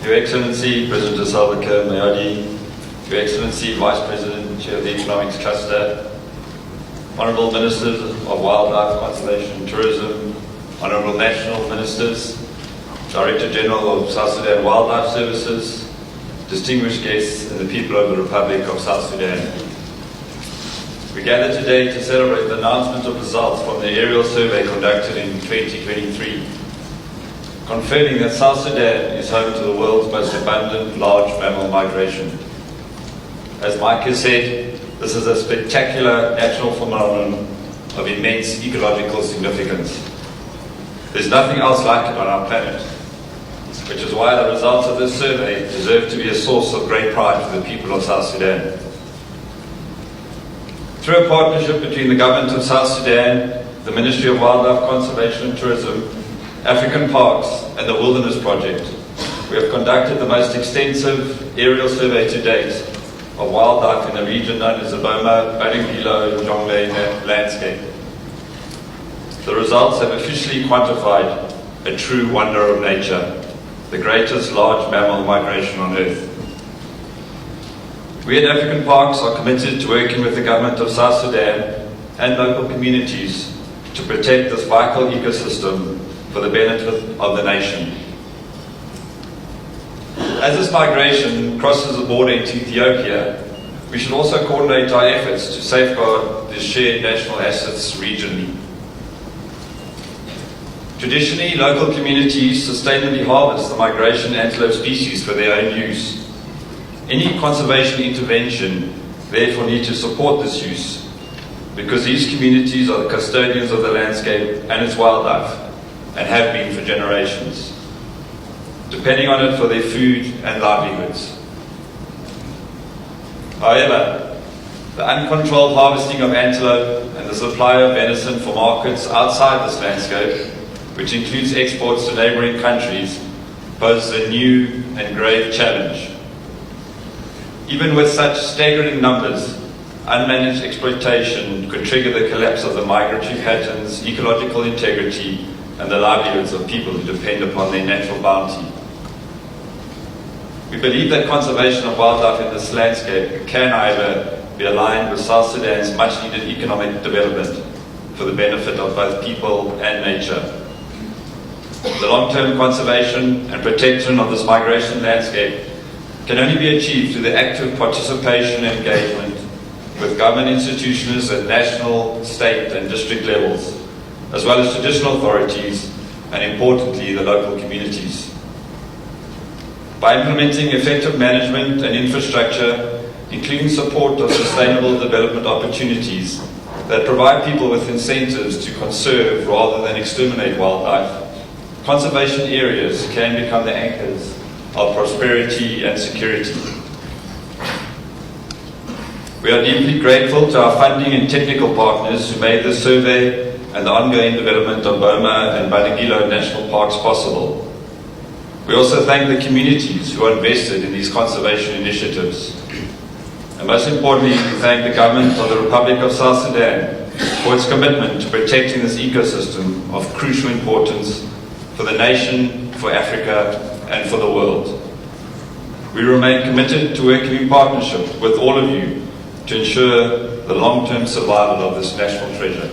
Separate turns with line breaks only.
Your Excellency, President Salvaka Mayadi, Your Excellency, Vice President, Chair of the Economics Cluster, Honourable Ministers of Wildlife, Conservation and Tourism, Honourable National Ministers, Director General of South Sudan Wildlife Services, distinguished guests and the people of the Republic of South Sudan. We gather today to celebrate the announcement of results from the aerial survey conducted in 2023, confirming that South Sudan is home to the world's most abundant large mammal migration. As Mike has said, this is a spectacular natural phenomenon of immense ecological significance. There's nothing else like it on our planet, which is why the results of this survey deserve to be a source of great pride for the people of South Sudan. Through a partnership between the Government of South Sudan, the Ministry of Wildlife, Conservation and Tourism, African Parks and the Wilderness Project, we have conducted the most extensive aerial survey to date of wildlife in the region known as the Boma, Badilingo, Jonglei landscape. The results have officially quantified a true wonder of nature, the greatest large mammal migration on Earth. We at African Parks are committed to working with the Government of South Sudan and local communities to protect this vital ecosystem for the benefit of the nation. As this migration crosses the border into Ethiopia, we should also coordinate our efforts to safeguard the shared national assets regionally. Traditionally, local communities sustainably harvest the migration antelope species for their own use. Any conservation intervention therefore needs to support this use, because these communities are the custodians of the landscape and its wildlife, and have been for generations, depending on it for their food and livelihoods. However, the uncontrolled harvesting of antelope and the supply of venison for markets outside this landscape, which includes exports to neighbouring countries, poses a new and grave challenge. Even with such staggering numbers, unmanaged exploitation could trigger the collapse of the migratory patterns, ecological integrity, and the livelihoods of people who depend upon their natural bounty. We believe that conservation of wildlife in this landscape can, however, be aligned with South Sudan's much-needed economic development for the benefit of both people and nature. The long-term conservation and protection of this migration landscape can only be achieved through the active participation and engagement with government institutions at national, state and district levels, as well as traditional authorities and, importantly, the local communities. By implementing effective management and infrastructure, including support of sustainable development opportunities that provide people with incentives to conserve rather than exterminate wildlife, conservation areas can become the anchors of prosperity and security. We are deeply grateful to our funding and technical partners who made this survey and the ongoing development of Boma and Badilingo National Parks possible. We also thank the communities who are invested in these conservation initiatives. And most importantly, we thank the Government of the Republic of South Sudan for its commitment to protecting this ecosystem of crucial importance for the nation, for Africa, and for the world. We remain committed to working in partnership with all of you to ensure the long-term survival of this national treasure.